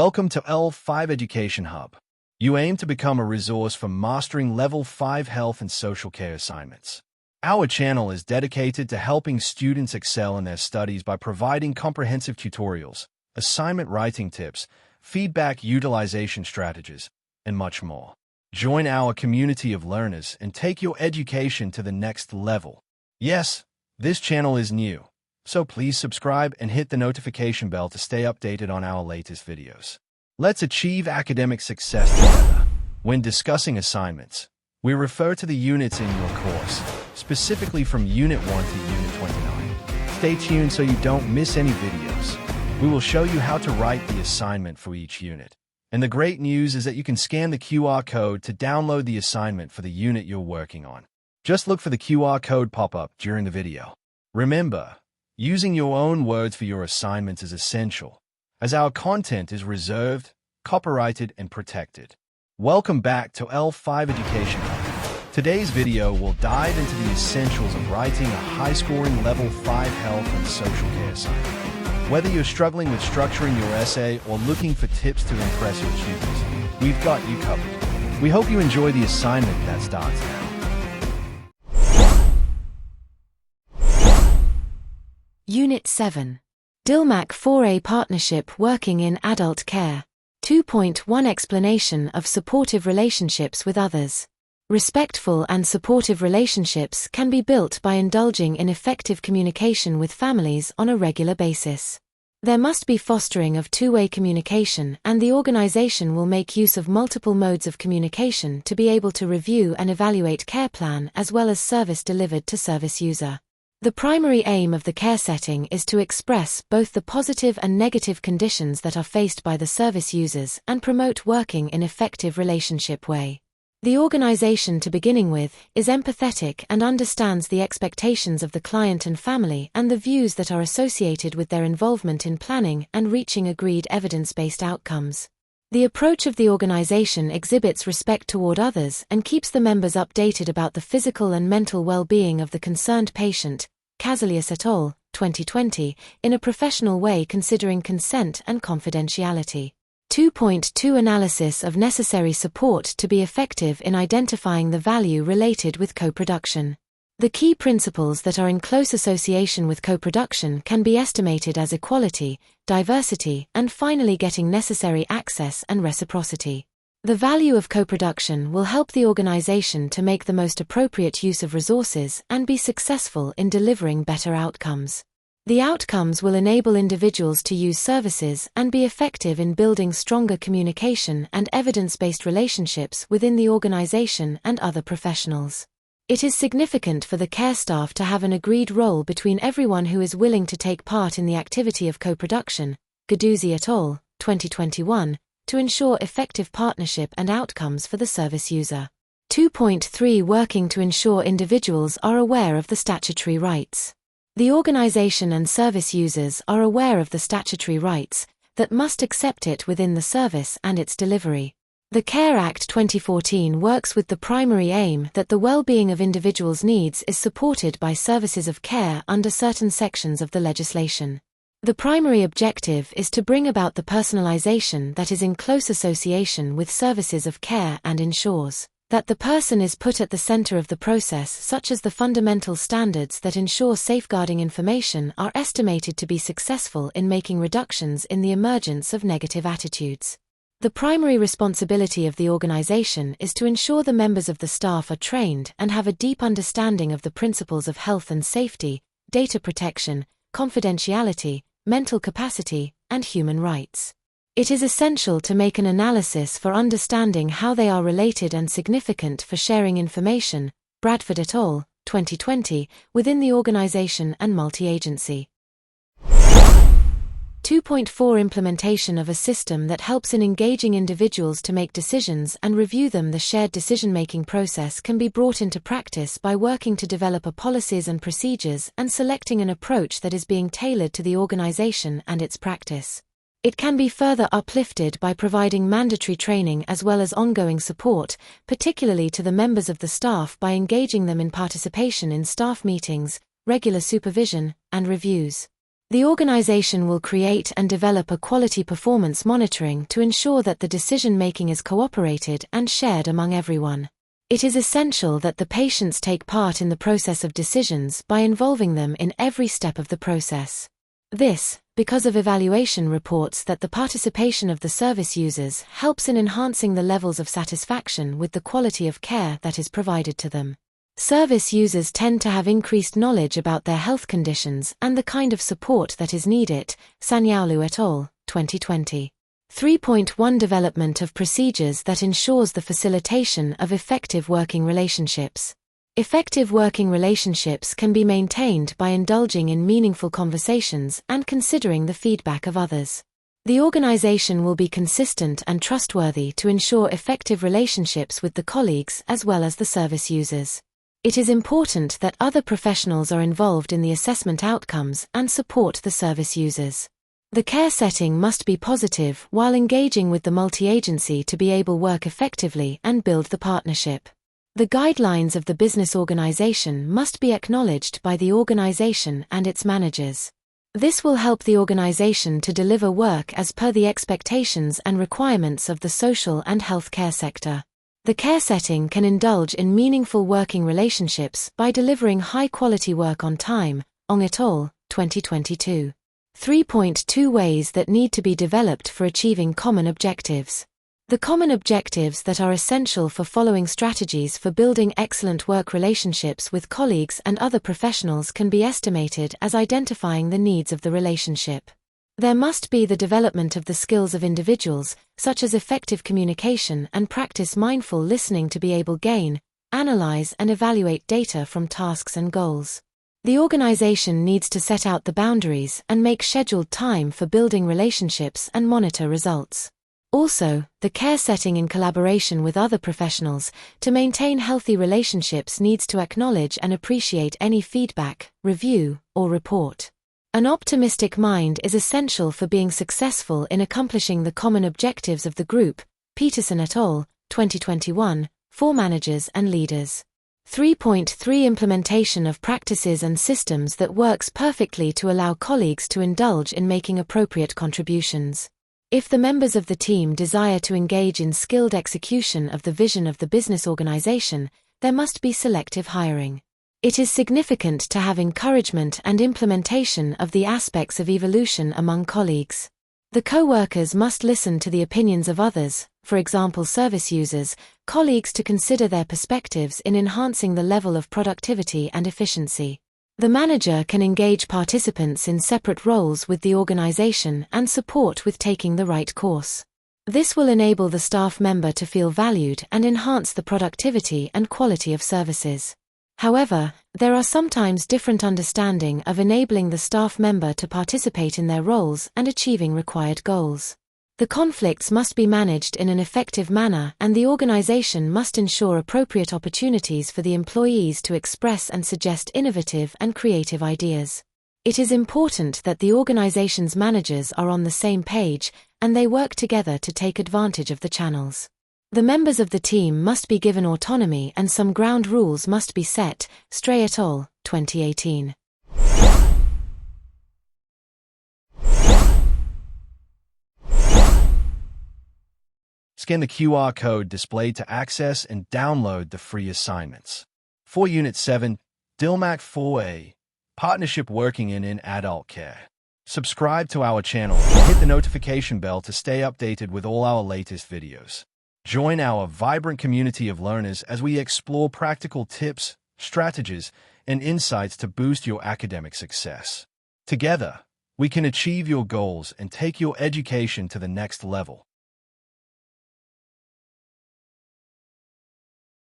Welcome to L5 Education Hub. You aim to become a resource for mastering Level 5 health and social care assignments. Our channel is dedicated to helping students excel in their studies by providing comprehensive tutorials, assignment writing tips, feedback utilization strategies, and much more. Join our community of learners and take your education to the next level. Yes, this channel is new, so please subscribe and hit the notification bell to stay updated on our latest videos. Let's achieve academic success together. When discussing assignments, we refer to the units in your course, specifically from Unit 1 to Unit 29. Stay tuned so you don't miss any videos. We will show you how to write the assignment for each unit. And the great news is that you can scan the QR code to download the assignment for the unit you're working on. Just look for the QR code pop up during the video. Remember, using your own words for your assignments is essential, as our content is reserved, copyrighted, and protected. Welcome back to L5 Education Hub. Today's video will dive into the essentials of writing a high-scoring Level 5 health and social care assignment. Whether you're struggling with structuring your essay or looking for tips to impress your tutors, we've got you covered. We hope you enjoy the assignment that starts now. Unit 7. DILMAC 4A Partnership Working in Adult Care. 2.1 Explanation of supportive relationships with others. Respectful and supportive relationships can be built by indulging in effective communication with families on a regular basis. There must be fostering of two-way communication, and the organization will make use of multiple modes of communication to be able to review and evaluate care plan as well as service delivered to service user. The primary aim of the care setting is to express both the positive and negative conditions that are faced by the service users and promote working in effective relationship way. The organization, to beginning with, is empathetic and understands the expectations of the client and family and the views that are associated with their involvement in planning and reaching agreed evidence-based outcomes. The approach of the organization exhibits respect toward others and keeps the members updated about the physical and mental well-being of the concerned patient, Casalius et al., 2020, in a professional way considering consent and confidentiality. 2.2 Analysis of necessary support to be effective in identifying the value related with co-production. The key principles that are in close association with co-production can be estimated as equality, diversity, and finally getting necessary access and reciprocity. The value of co-production will help the organization to make the most appropriate use of resources and be successful in delivering better outcomes. The outcomes will enable individuals to use services and be effective in building stronger communication and evidence-based relationships within the organization and other professionals. It is significant for the care staff to have an agreed role between everyone who is willing to take part in the activity of co-production, Gaduzzi et al., 2021, to ensure effective partnership and outcomes for the service user. 2.3 Working to ensure individuals are aware of the statutory rights. The organization and service users are aware of the statutory rights that must accept it within the service and its delivery. The CARE Act 2014 works with the primary aim that the well-being of individuals' needs is supported by services of care under certain sections of the legislation. The primary objective is to bring about the personalization that is in close association with services of care and ensures that the person is put at the center of the process, such as the fundamental standards that ensure safeguarding information are estimated to be successful in making reductions in the emergence of negative attitudes. The primary responsibility of the organization is to ensure the members of the staff are trained and have a deep understanding of the principles of health and safety, data protection, confidentiality, mental capacity, and human rights. It is essential to make an analysis for understanding how they are related and significant for sharing information, Bradford et al., 2020, within the organization and multi-agency. 2.4 Implementation of a system that helps in engaging individuals to make decisions and review them. The shared decision-making process can be brought into practice by working to develop a policies and procedures and selecting an approach that is being tailored to the organization and its practice. It can be further uplifted by providing mandatory training as well as ongoing support, particularly to the members of the staff by engaging them in participation in staff meetings, regular supervision, and reviews. The organization will create and develop a quality performance monitoring to ensure that the decision-making is cooperated and shared among everyone. It is essential that the patients take part in the process of decisions by involving them in every step of the process. This, because of evaluation reports that the participation of the service users helps in enhancing the levels of satisfaction with the quality of care that is provided to them. Service users tend to have increased knowledge about their health conditions and the kind of support that is needed. Sanyaolu et al., 2020. 3.1 Development of procedures that ensures the facilitation of effective working relationships. Effective working relationships can be maintained by indulging in meaningful conversations and considering the feedback of others. The organization will be consistent and trustworthy to ensure effective relationships with the colleagues as well as the service users. It is important that other professionals are involved in the assessment outcomes and support the service users. The care setting must be positive while engaging with the multi-agency to be able to work effectively and build the partnership. The guidelines of the business organization must be acknowledged by the organization and its managers. This will help the organization to deliver work as per the expectations and requirements of the social and healthcare sector. The care setting can indulge in meaningful working relationships by delivering high-quality work on time. Ong et al., 2022. 3.2 Ways that need to be developed for achieving common objectives. The common objectives that are essential for following strategies for building excellent work relationships with colleagues and other professionals can be estimated as identifying the needs of the relationship. There must be the development of the skills of individuals, such as effective communication and practice mindful listening to be able to gain, analyze and evaluate data from tasks and goals. The organization needs to set out the boundaries and make scheduled time for building relationships and monitor results. Also, the care setting in collaboration with other professionals to maintain healthy relationships needs to acknowledge and appreciate any feedback, review, or report. An optimistic mind is essential for being successful in accomplishing the common objectives of the group. Peterson et al., 2021, for managers and leaders. 3.3 Implementation of practices and systems that works perfectly to allow colleagues to indulge in making appropriate contributions. If the members of the team desire to engage in skilled execution of the vision of the business organization, there must be selective hiring. It is significant to have encouragement and implementation of the aspects of evolution among colleagues. The co-workers must listen to the opinions of others, for example service users, colleagues to consider their perspectives in enhancing the level of productivity and efficiency. The manager can engage participants in separate roles with the organization and support with taking the right course. This will enable the staff member to feel valued and enhance the productivity and quality of services. However, there are sometimes different understanding of enabling the staff member to participate in their roles and achieving required goals. The conflicts must be managed in an effective manner and the organization must ensure appropriate opportunities for the employees to express and suggest innovative and creative ideas. It is important that the organization's managers are on the same page and they work together to take advantage of the channels. The members of the team must be given autonomy and some ground rules must be set. Stray et al., 2018. Scan the QR code displayed to access and download the free assignments. For Unit 7, DILMAC 4A, Partnership Working in Adult Care. Subscribe to our channel and hit the notification bell to stay updated with all our latest videos. Join our vibrant community of learners as we explore practical tips, strategies, and insights to boost your academic success. Together, we can achieve your goals and take your education to the next level.